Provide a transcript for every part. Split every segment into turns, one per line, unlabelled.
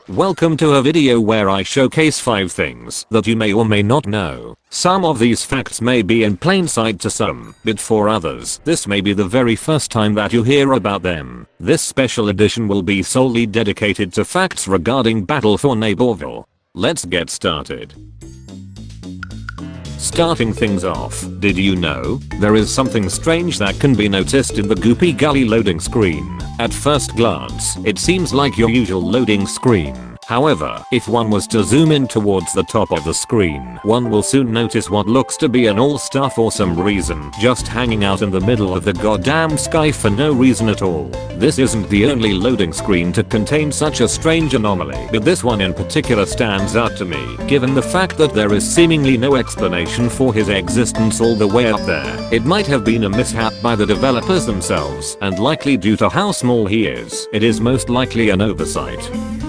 Welcome to a video where I showcase 5 things that you may or may not know. Some of these facts may be in plain sight to some, but for others, this may be the very first time that you hear about them. This special edition will be solely dedicated to facts regarding Battle for Neighborville. Let's get started. Starting things off, did you know there is something strange that can be noticed in the Goopy Gully loading screen? At first glance, it seems like your usual loading screen. However, if one was to zoom in towards the top of the screen, one will soon notice what looks to be an all-star for some reason just hanging out in the middle of the goddamn sky for no reason at all. This isn't the only loading screen to contain such a strange anomaly, but this one in particular stands out to me, given the fact that there is seemingly no explanation for his existence all the way up there. It might have been a mishap by the developers themselves, and likely due to how small he is, it is most likely an oversight.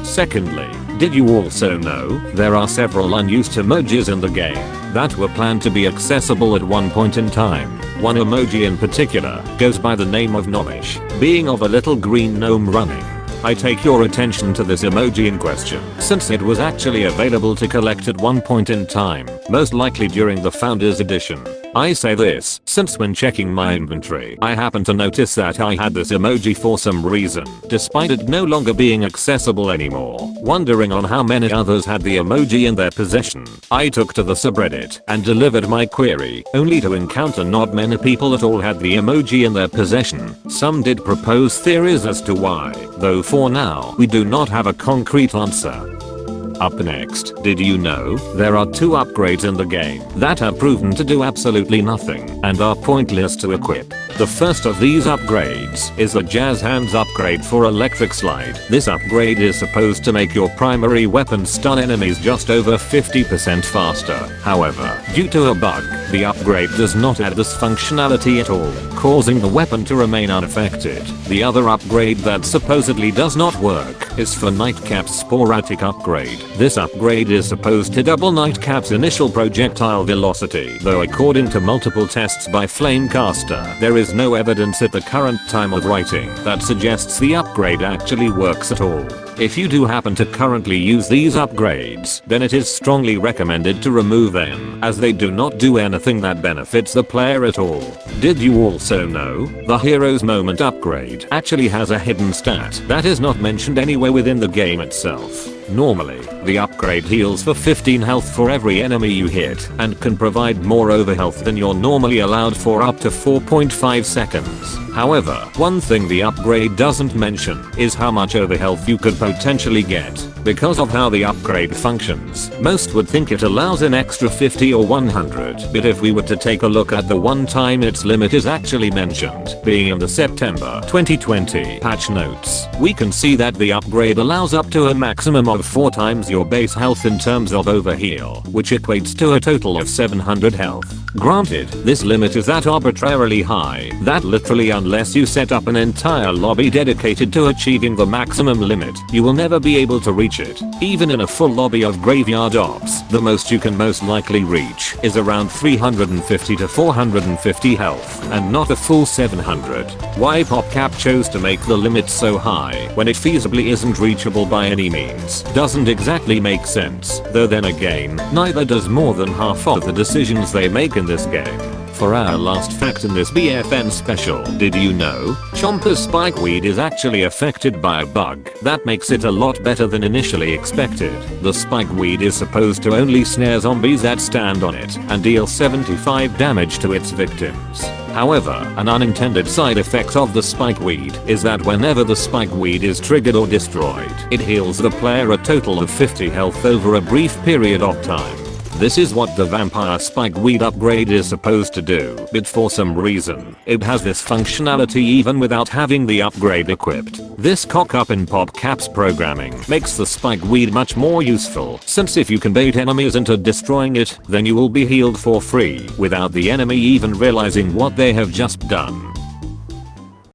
Secondly, did you also know there are several unused emojis in the game that were planned to be accessible at one point in time? One emoji in particular goes by the name of Gnomish, being of a little green gnome running. I take your attention to this emoji in question, since it was actually available to collect at one point in time, most likely during the Founders Edition. I say this since when checking my inventory, I happened to notice that I had this emoji for some reason, despite it no longer being accessible anymore. Wondering on how many others had the emoji in their possession, I took to the subreddit and delivered my query, only to encounter not many people at all had the emoji in their possession. Some did propose theories as to why, though for now we do not have a concrete answer. Up next, did you know there are 2 upgrades in the game that are proven to do absolutely nothing and are pointless to equip? The first of these upgrades is the Jazz Hands upgrade for Electric Slide. This upgrade is supposed to make your primary weapon stun enemies just over 50% faster. However, due to a bug, the upgrade does not add this functionality at all, causing the weapon to remain unaffected. The other upgrade that supposedly does not work is for Nightcap's sporadic upgrade. This upgrade is supposed to double Nightcap's initial projectile velocity, though according to multiple tests by Flamecaster, there is no evidence at the current time of writing that suggests the upgrade actually works at all. If you do happen to currently use these upgrades, then it is strongly recommended to remove them, as they do not do anything that benefits the player at all. Did you also know the Hero's Moment upgrade actually has a hidden stat that is not mentioned anywhere within the game itself? Normally, the upgrade heals for 15 health for every enemy you hit and can provide more overhealth than you're normally allowed for up to 4.5 seconds. However, one thing the upgrade doesn't mention is how much overhealth you could potentially get. Because of how the upgrade functions, most would think it allows an extra 50 or 100, but if we were to take a look at the one time its limit is actually mentioned, being in the September 2020 patch notes, we can see that the upgrade allows up to a maximum of 4 times your base health in terms of overheal, which equates to a total of 700 health. Granted, this limit is that arbitrarily high that literally unless you set up an entire lobby dedicated to achieving the maximum limit, you will never be able to reach it. Even in a full lobby of graveyard ops, the most you can most likely reach is around 350 to 450 health, and not a full 700. Why PopCap chose to make the limit so high when it feasibly isn't reachable by any means doesn't exactly make sense, though then again, neither does more than half of the decisions they make in this game. For our last fact in this BFN special, did you know Chomper's spikeweed is actually affected by a bug that makes it a lot better than initially expected? The spikeweed is supposed to only snare zombies that stand on it and deal 75 damage to its victims. However, an unintended side effect of the spikeweed is that whenever the spikeweed is triggered or destroyed, it heals the player a total of 50 health over a brief period of time. This is what the Vampire Spikeweed upgrade is supposed to do, but for some reason, it has this functionality even without having the upgrade equipped. This cock-up in PopCap's programming makes the Spikeweed much more useful, since if you can bait enemies into destroying it, then you will be healed for free, without the enemy even realizing what they have just done.